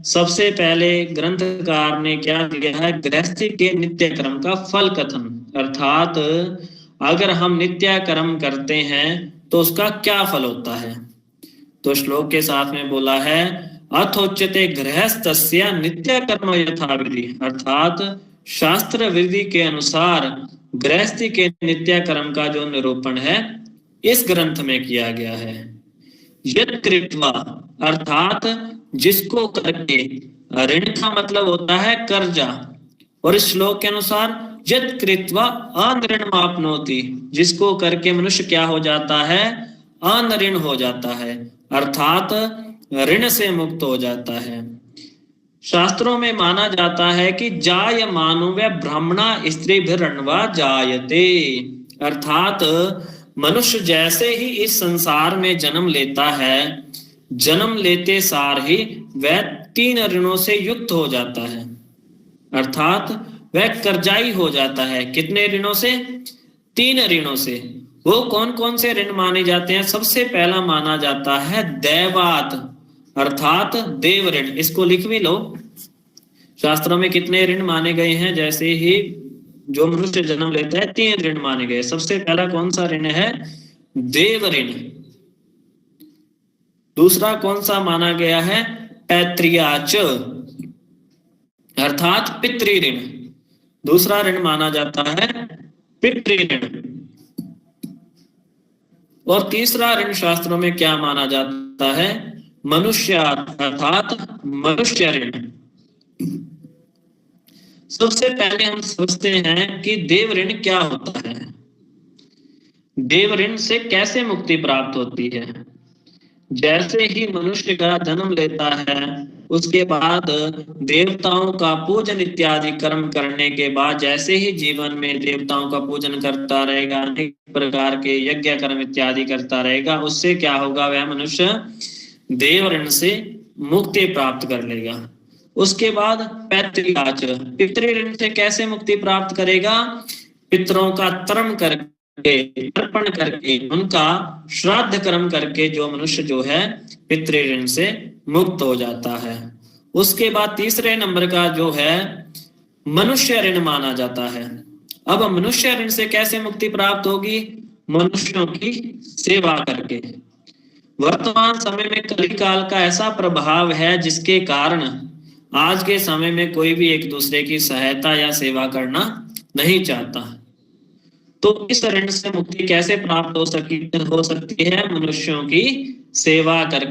सबसे पहले ग्रंथकार ने क्या दिया है, गृहस्थी के नित्य कर्म का फल कथन, अर्थात अगर हम नित्य कर्म करते हैं तो उसका क्या फल होता है। तो श्लोक के साथ में बोला है, अथोच्यते गृहस्थस्य नित्य कर्म यथाविधि, अर्थात शास्त्र विधि के अनुसार गृहस्थी के नित्य कर्म का जो निरूपण है इस ग्रंथ में किया गया है। यत् कृत्वा, अर्थात जिसको करके, ऋण का मतलब होता है कर्जा, और इस श्लोक के अनुसार यत् कृत्वा अनऋण मापनोति, जिसको करके मनुष्य क्या हो जाता है, अनऋण हो जाता है, अर्थात ऋण से मुक्त हो जाता है। शास्त्रों में माना जाता है कि जायमानो व ब्राह्मणा स्त्री भिरणवा जायते, अर्थात मनुष्य जैसे ही इस संसार में जन्म लेता है, जन्म लेते सार ही वह 3 ऋणों से युक्त हो जाता है, अर्थात वह कर्जाई हो जाता है। कितने ऋणों से? 3 ऋणों से। वो कौन कौन से ऋण माने जाते हैं? सबसे पहला माना जाता है दैवात, अर्थात देव ऋण। इसको लिख भी लो, शास्त्रों में कितने ऋण माने गए हैं। जैसे ही जो मनुष्य जन्म लेता है 3 ऋण माने गए। सबसे पहला कौन सा ऋण है? देव ऋण। दूसरा कौन सा माना गया है? पैत्रियाच, अर्थात पितृ ऋण। दूसरा ऋण माना जाता है पितृ ऋण। और तीसरा ऋण शास्त्रों में क्या माना जाता है? मनुष्य, अर्थात मनुष्य ऋण। सबसे पहले हम समझते हैं कि देव ऋण क्या होता है, देव ऋण से कैसे मुक्ति प्राप्त होती है। जैसे ही मनुष्य का जन्म लेता है उसके बाद देवताओं का पूजन इत्यादि कर्म करने के बाद, जैसे ही जीवन में देवताओं का पूजन करता रहेगा, अनेक प्रकार के यज्ञ कर्म इत्यादि करता रहेगा, उससे क्या होगा, वह मनुष्य देव ऋण से मुक्ति प्राप्त कर लेगा। उसके बाद पैतृयाच, पितृ ऋण से कैसे मुक्ति प्राप्त करेगा? पितरों का तर्म करके, अर्पण करके, उनका श्राद्ध कर्म करके जो मनुष्य जो है पितृ ऋण से मुक्त हो जाता है। उसके बाद तीसरे नंबर का जो है मनुष्य ऋण माना जाता है। अब मनुष्य ऋण से कैसे मुक्ति प्राप्त होगी? मनुष्यों की सेवा करके। वर्तमान समय में कलिकाल का ऐसा प्रभाव है जिसके कारण आज के समय में कोई भी एक दूसरे की सहायता या सेवा करना नहीं चाहता। तो इस ऋण से मुक्ति कैसे प्राप्त हो सकती है? मनुष्यों की सेवा करके,